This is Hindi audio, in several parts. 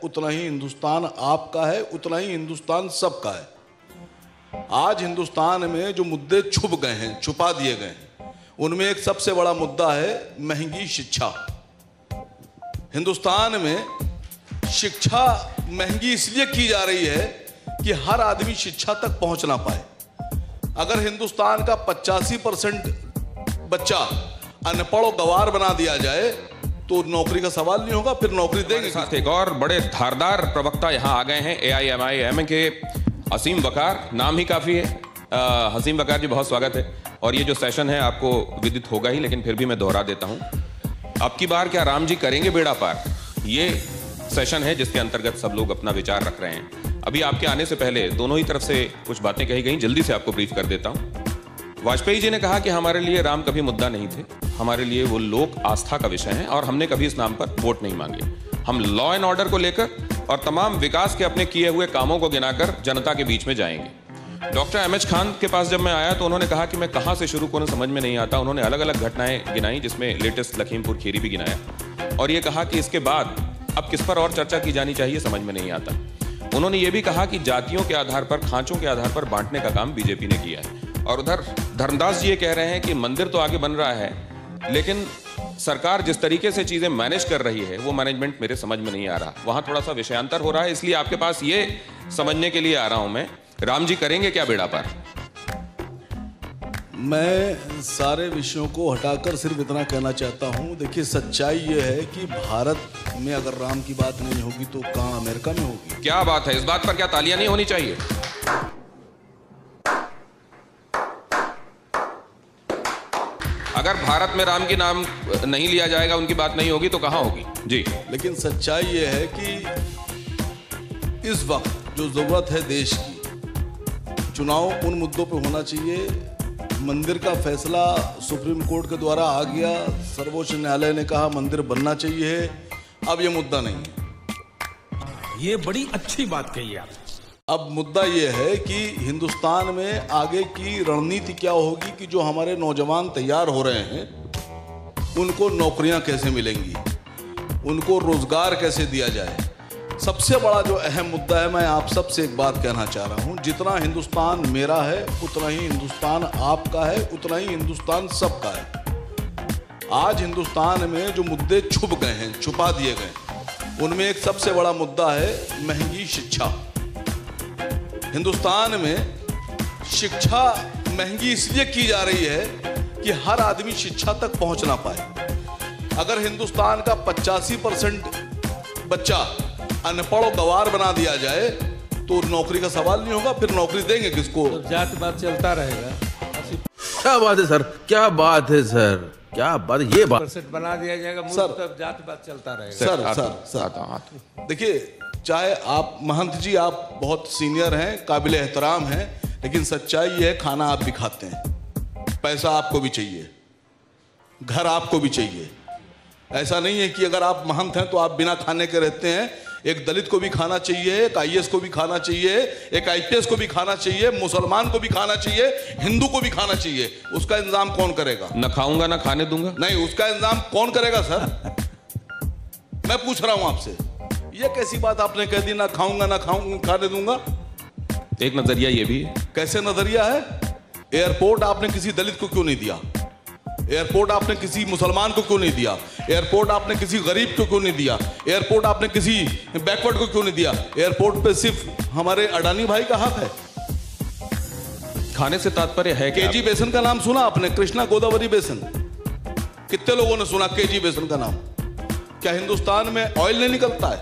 उतना ही हिंदुस्तान आपका है, उतना ही हिंदुस्तान सबका है। आज हिंदुस्तान में जो मुद्दे छुप गए हैं, छुपा दिए गए हैं, उनमें एक सबसे बड़ा मुद्दा है महंगी शिक्षा। हिंदुस्तान में शिक्षा महंगी इसलिए की जा रही है कि हर आदमी शिक्षा तक पहुंच ना पाए। अगर हिंदुस्तान का 85% बच्चा अनपढ़ और गवार बना दिया जाए तो नौकरी का सवाल नहीं होगा, फिर नौकरी देंगे। साथ एक और बड़े धारदार प्रवक्ता यहाँ आ गए हैं, AIMIM के हसीम वकार, नाम ही काफी है। हसीम वकार जी, बहुत स्वागत है। और ये जो सेशन है आपको विदित होगा ही, लेकिन फिर भी मैं दोहरा देता हूँ। अब की बार क्या राम जी करेंगे बेड़ा पार, ये सेशन है जिसके अंतर्गत सब लोग अपना विचार रख रहे हैं। अभी आपके आने से पहले दोनों ही तरफ से कुछ बातें कही गई, जल्दी से आपको ब्रीफ कर देता हूँ। वाजपेयी जी ने कहा कि हमारे लिए राम कभी मुद्दा नहीं थे, हमारे लिए वो लोक आस्था का विषय है और हमने कभी इस नाम पर वोट नहीं मांगे। हम लॉ एंड ऑर्डर को लेकर और तमाम विकास के अपने किए हुए कामों को गिनाकर जनता के बीच में जाएंगे। डॉक्टर MH खान के पास जब मैं आया तो उन्होंने कहा कि मैं कहां से शुरू करूं, समझ में नहीं आता। उन्होंने अलग अलग घटनाएं गिनाई, जिसमें लेटेस्ट लखीमपुर खीरी भी गिनाया, और ये कहा कि इसके बाद अब किस पर और चर्चा की जानी चाहिए, समझ में नहीं आता। उन्होंने ये भी कहा कि जातियों के आधार पर, खांचों के आधार पर बांटने का काम बीजेपी ने किया है। और उधर धर्मदास जी ये कह रहे हैं कि मंदिर तो आगे बन रहा है, लेकिन सरकार जिस तरीके से चीजें मैनेज कर रही है वो मैनेजमेंट मेरे समझ में नहीं आ रहा, वहां थोड़ा सा विषयांतर हो रहा है। इसलिए आपके पास ये समझने के लिए आ रहा हूं मैं, राम जी करेंगे क्या बेड़ा पार? मैं सारे विषयों को हटाकर सिर्फ इतना कहना चाहता हूं, देखिए सच्चाई ये है कि भारत में अगर राम की बात नहीं होगी तो कहां अमेरिका में होगी? क्या बात है, इस बात पर क्या तालियां नहीं होनी चाहिए? अगर भारत में राम की नाम नहीं लिया जाएगा, उनकी बात नहीं होगी तो कहां होगी जी? लेकिन सच्चाई ये है कि इस वक्त जो जरूरत है देश की, चुनाव उन मुद्दों पे होना चाहिए। मंदिर का फैसला सुप्रीम कोर्ट के द्वारा आ गया, सर्वोच्च न्यायालय ने कहा मंदिर बनना चाहिए, अब ये मुद्दा नहीं है। ये बड़ी अच्छी बात कही आप। अब मुद्दा ये है कि हिंदुस्तान में आगे की रणनीति क्या होगी कि जो हमारे नौजवान तैयार हो रहे हैं उनको नौकरियां कैसे मिलेंगी, उनको रोजगार कैसे दिया जाए। सबसे बड़ा जो अहम मुद्दा है, मैं आप सबसे एक बात कहना चाह रहा हूं, जितना हिंदुस्तान मेरा है उतना ही हिंदुस्तान आपका है, उतना ही हिंदुस्तान सबका है। आज हिंदुस्तान में जो मुद्दे छुप गए हैं, छुपा दिए गए, उनमें एक सबसे बड़ा मुद्दा है महंगी शिक्षा। हिंदुस्तान में शिक्षा महंगी इसलिए की जा रही है कि हर आदमी शिक्षा तक पहुंच ना पाए। अगर हिंदुस्तान का 85% बच्चा अनपढ़ और गवार बना दिया जाए तो नौकरी का सवाल नहीं होगा, फिर नौकरी देंगे किसको? तो जात-पात चलता रहेगा। क्या बात है सर, क्या बात है सर, क्या बात, ये बात परसेंट बना दिया जाएगा, सर, तब जात-पात चलता रहेगा। सर देखिए, चाहे आप महंत जी आप बहुत सीनियर हैं, काबिल एहतराम हैं, लेकिन सच्चाई ये है खाना आप भी खाते हैं, पैसा आपको भी चाहिए, घर आपको भी चाहिए। ऐसा नहीं है कि अगर आप महंत हैं तो आप बिना खाने के रहते हैं। एक दलित को भी खाना चाहिए, एक IAS को भी खाना चाहिए, एक IPS को भी खाना चाहिए, मुसलमान को भी खाना चाहिए, हिंदू को भी खाना चाहिए। उसका इंतजाम कौन करेगा? न खाऊंगा ना खाने दूंगा। नहीं, उसका इंतजाम कौन करेगा सर? मैं पूछ रहा हूं आपसे, ये कैसी बात आपने कह दी, ना खाऊंगा ना खाने दूंगा? एक नजरिया ये भी है। कैसे नजरिया है? एयरपोर्ट आपने किसी दलित को क्यों नहीं दिया? एयरपोर्ट आपने किसी मुसलमान को क्यों नहीं दिया? एयरपोर्ट आपने किसी गरीब को क्यों नहीं दिया? एयरपोर्ट आपने किसी बैकवर्ड को क्यों नहीं दिया? एयरपोर्ट पे सिर्फ हमारे अडानी भाई का हक है। खाने से तात्पर्य है केजी बेसन का नाम सुना आपने? कृष्णा गोदावरी बेसन, कितने लोगों ने सुना केजी बेसन का नाम? क्या हिंदुस्तान में ऑयल नहीं निकलता है?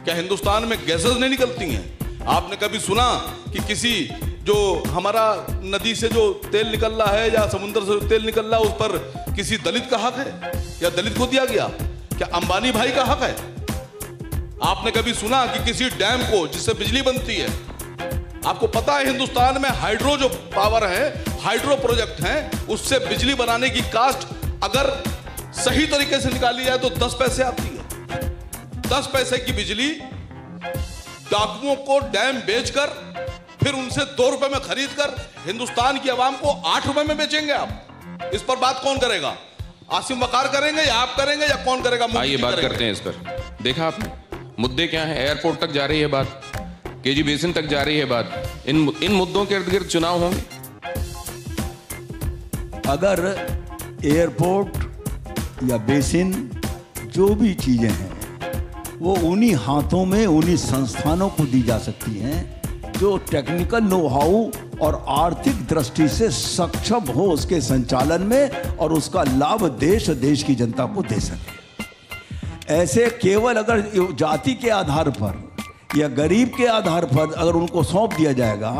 क्या हिंदुस्तान में गैसेस नहीं निकलती हैं? आपने कभी सुना कि किसी जो हमारा नदी से जो तेल निकल रहा है या समुद्र से जो तेल निकल रहा है उस पर किसी दलित का हक है या दलित को दिया गया? क्या अंबानी भाई का हक है? आपने कभी सुना कि किसी डैम को जिससे बिजली बनती है? आपको पता है हिंदुस्तान में हाइड्रो जो पावर है, हाइड्रो प्रोजेक्ट हैं, उससे बिजली बनाने की कास्ट अगर सही तरीके से निकाली जाए तो 10 पैसे आती है। 10 पैसे की बिजली डाकुओं को डैम बेचकर फिर उनसे 2 रुपए में खरीद कर हिंदुस्तान की आवाम को 8 रुपए में बेचेंगे आप। इस पर बात कौन करेगा? आसिम वकार करेंगे या आप करेंगे या कौन करेगा? आइए बात करते हैं इस पर। देखा आपने मुद्दे क्या हैं? एयरपोर्ट तक जा रही है बात, केजी बेसिन तक जा रही है बात। इन मुद्दों के इर्द गिर्द चुनाव होंगे। अगर एयरपोर्ट या बेसिन जो भी चीजें हैं वो उन्हीं हाथों में, उन्हीं संस्थानों को दी जा सकती हैं जो टेक्निकल नो हाउ और आर्थिक दृष्टि से सक्षम हो उसके संचालन में और उसका लाभ देश की जनता को दे सके। ऐसे केवल अगर जाति के आधार पर या गरीब के आधार पर अगर उनको सौंप दिया जाएगा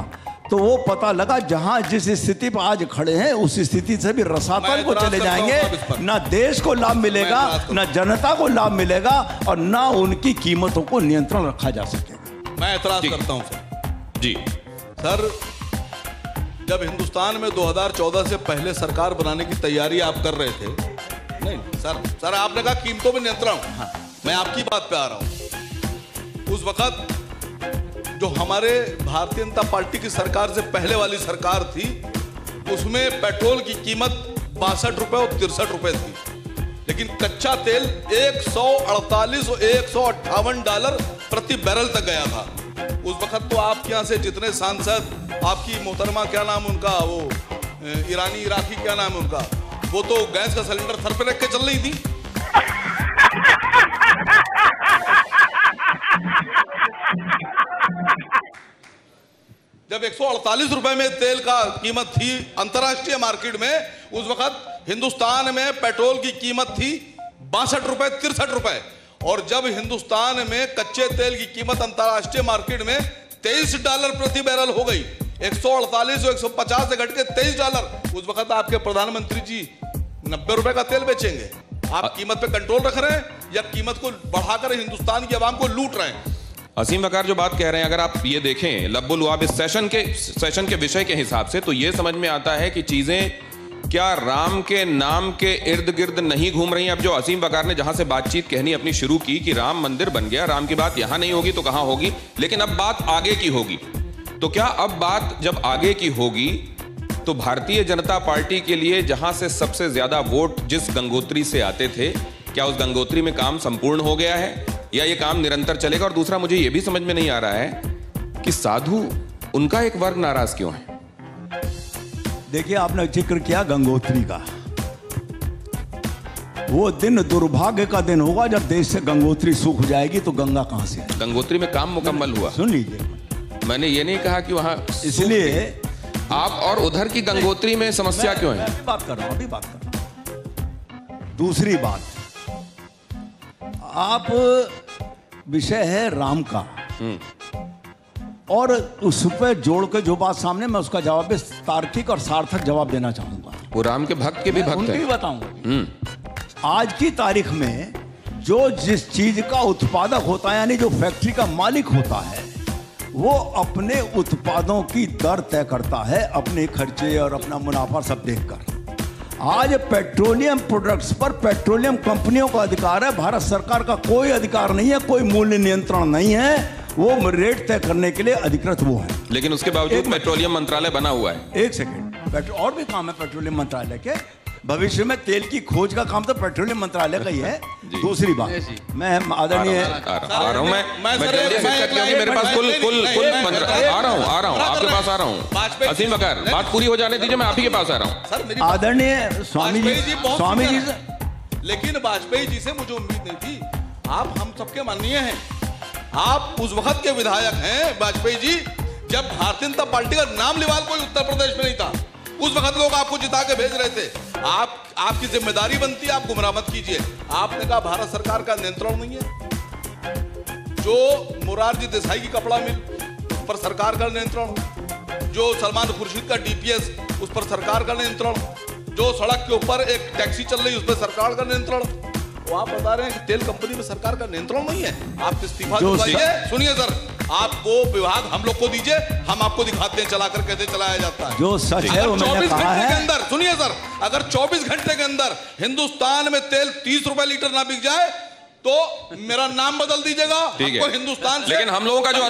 तो वो पता लगा जहां जिस स्थिति पर आज खड़े हैं उस स्थिति से भी रसातल को चले जाएंगे। ना देश को लाभ मिलेगा, ना जनता को लाभ मिलेगा और ना उनकी कीमतों को नियंत्रण रखा जा सकेगा। मैं एतराज करता हूं सर। जी सर, जब हिंदुस्तान में 2014 से पहले सरकार बनाने की तैयारी आप कर रहे थे, नहीं सर आपने कहा कीमतों में नियंत्रण। हाँ। मैं आपकी बात पे आ रहा हूं। उस वक्त जो हमारे भारतीय जनता पार्टी की सरकार से पहले वाली सरकार थी उसमें पेट्रोल की कीमत 62 रुपए और 63 रुपए थी, लेकिन कच्चा तेल 148 और $158 प्रति बैरल तक गया था। उस वक्त तो आपके यहाँ से जितने सांसद, आपकी मोहतरमा क्या नाम उनका, वो ईरानी इराकी क्या नाम उनका, वो तो गैस का सिलेंडर सर पे रख के चल रही थी। जब 148 रुपए में तेल का कीमत थी अंतर्राष्ट्रीय मार्केट में, उस वक्त हिंदुस्तान में पेट्रोल की कीमत थी 62 रुपए 63 रुपए। और जब हिंदुस्तान में कच्चे तेल की कीमत अंतर्राष्ट्रीय मार्केट में $23 प्रति बैरल हो गई, 148 और 150 से घट के $23। उस वक्त आपके प्रधानमंत्री जी 90 रुपए का तेल बेचेंगे। आप कीमत पे कंट्रोल रख रहे हैं या कीमत को बढ़ाकर हिंदुस्तान की आवाम को लूट रहे हैं? असीम वकार जो बात कह रहे हैं, अगर आप ये देखें लब्बुल लुआब इस सेशन के विषय के हिसाब से, तो ये समझ में आता है कि चीजें क्या राम के नाम के इर्द गिर्द नहीं घूम रही हैं। अब जो असीम वकार ने जहां से बातचीत कहनी अपनी शुरू की कि राम मंदिर बन गया, राम की बात यहां नहीं होगी तो कहां होगी, लेकिन अब बात आगे की होगी। तो क्या अब बात जब आगे की होगी तो भारतीय जनता पार्टी के लिए जहां से सबसे ज्यादा वोट जिस गंगोत्री से आते थे, क्या उस गंगोत्री में काम संपूर्ण हो गया है या ये काम निरंतर चलेगा? और दूसरा, मुझे ये भी समझ में नहीं आ रहा है कि साधु उनका एक वर्ग नाराज क्यों है। देखिए, आपने जिक्र किया गंगोत्री का। वो दिन दुर्भाग्य का दिन होगा जब देश से गंगोत्री सूख जाएगी तो गंगा कहां से आएगी। गंगोत्री में काम मुकम्मल हुआ। सुन लीजिए, मैंने ये नहीं कहा कि वहां, इसलिए आप और उधर की गंगोत्री में समस्या क्यों है? अभी बात कर रहा हूं। दूसरी बात, आप विषय है राम का और उस पर जोड़ के जो बात सामने, मैं उसका जवाब तार्किक और सार्थक जवाब देना चाहूंगा। वो राम के भक्त के भी भक्त हैं। बताऊंगा। आज की तारीख में जो जिस चीज का उत्पादक होता है, यानी जो फैक्ट्री का मालिक होता है, वो अपने उत्पादों की दर तय करता है अपने खर्चे और अपना मुनाफा सब देखकर। आज पेट्रोलियम प्रोडक्ट्स पर पेट्रोलियम कंपनियों का अधिकार है, भारत सरकार का कोई अधिकार नहीं है, कोई मूल्य नियंत्रण नहीं है। वो रेट तय करने के लिए अधिकृत वो है। लेकिन उसके बावजूद पेट्रोलियम मंत्रालय बना हुआ है। एक सेकेंड, और भी काम है पेट्रोलियम मंत्रालय के। भविष्य में तेल की खोज का काम तो पेट्रोलियम मंत्रालय का ही है। दूसरी बात, मैं आदरणीय आ रहा हूं, मैं जल्दी शिरकत क्योंकि मेरे पास कुल आ रहा हूं आपके पास आ रहा हूं। असीम वकार, बात पूरी हो जाने दीजिए, मैं आप ही के पास आ रहा हूं। आदरणीय स्वामी जी से, लेकिन वाजपेयी जी से मुझे उम्मीद नहीं थी। आप हम सबके माननीय हैं, आप उस वक्त के विधायक हैं वाजपेयी जी, जब भारतीय जनता पार्टी का नाम लेवाल कोई उत्तर प्रदेश में नहीं था। उस वक्त लोग आपको जिता के भेज रहे थे। आपकी जिम्मेदारी बनती है, आप गुमराह मत कीजिए। आपने कहा भारत सरकार का नियंत्रण नहीं है। जो मोरारजी देसाई की कपड़ा मिल, उस पर सरकार का नियंत्रण, जो सलमान खुर्शीद का डीपीएस, उस पर सरकार का नियंत्रण, जो सड़क के ऊपर एक टैक्सी चल रही, उस पर सरकार का नियंत्रण। तो आप बता रहे हैं कि तेल कंपनी में सरकार का नियंत्रण नहीं है। आप इस्तीफा दिलवाइए। सुनिए सर, आप वो विभाग हम लोग को दीजिए, हम आपको दिखाते हैं चलाकर कैसे चलाया जाता है। जो सच है वो मैंने कहा है। 24 घंटे के अंदर, सुनिए सर, अगर 24 घंटे के अंदर हिंदुस्तान में तेल 30 रुपए लीटर ना बिक जाए तो मेरा नाम बदल दीजिएगा। ठीक है, हिंदुस्तान से। लेकिन हम लोगों का जो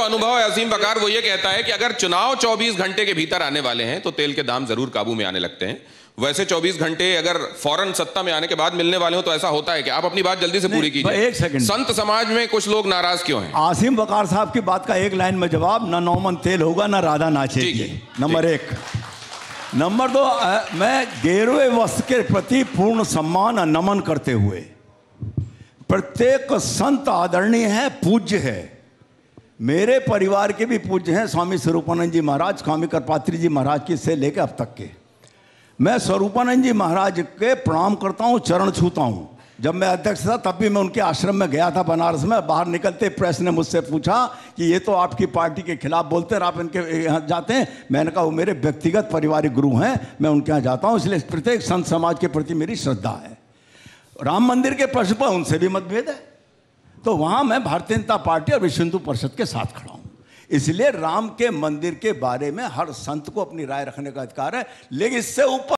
अनुभव है, असीम वकार, वो ये कहता है कि अगर चुनाव 24 घंटे के भीतर आने वाले हैं तो तेल के दाम जरूर काबू में आने लगते हैं। वैसे 24 घंटे अगर फौरन सत्ता में आने के बाद मिलने वाले हो तो ऐसा होता है कि आप अपनी बात जल्दी से पूरी कीजिए। एक सेकंड, संत समाज में कुछ लोग नाराज क्यों हैं? आसिम वकार साहब की बात का एक लाइन में जवाब, ना नौमन तेल होगा ना राधा नाचेगी, नंबर एक। नंबर दो, मैं गेरुए वस्त्र के प्रति पूर्ण सम्मान और नमन करते हुए, प्रत्येक संत आदरणीय है, पूज्य है, मेरे परिवार के भी पूज्य हैं, स्वामी स्वरूपानंद जी महाराज, स्वामी कृपात्री जी महाराज की से लेकर अब तक के। मैं स्वरूपानंद जी महाराज के प्रणाम करता हूँ, चरण छूता हूँ। जब मैं अध्यक्ष था तब भी मैं उनके आश्रम में गया था बनारस में। बाहर निकलते प्रेस ने मुझसे पूछा कि ये तो आपकी पार्टी के खिलाफ बोलते हैं, आप इनके यहाँ जाते हैं। मैंने कहा वो मेरे व्यक्तिगत पारिवारिक गुरु हैं, मैं उनके यहाँ जाता हूँ, इसलिए प्रत्येक संत समाज के प्रति मेरी श्रद्धा है। राम मंदिर के प्रश्न पर उनसे भी मतभेद है, तो वहाँ मैं भारतीय जनता पार्टी और विश्व हिंदू परिषद के साथ खड़ा हूँ। इसलिए राम के मंदिर के बारे में हर संत को अपनी राय रखने का अधिकार है, लेकिन इससे ऊपर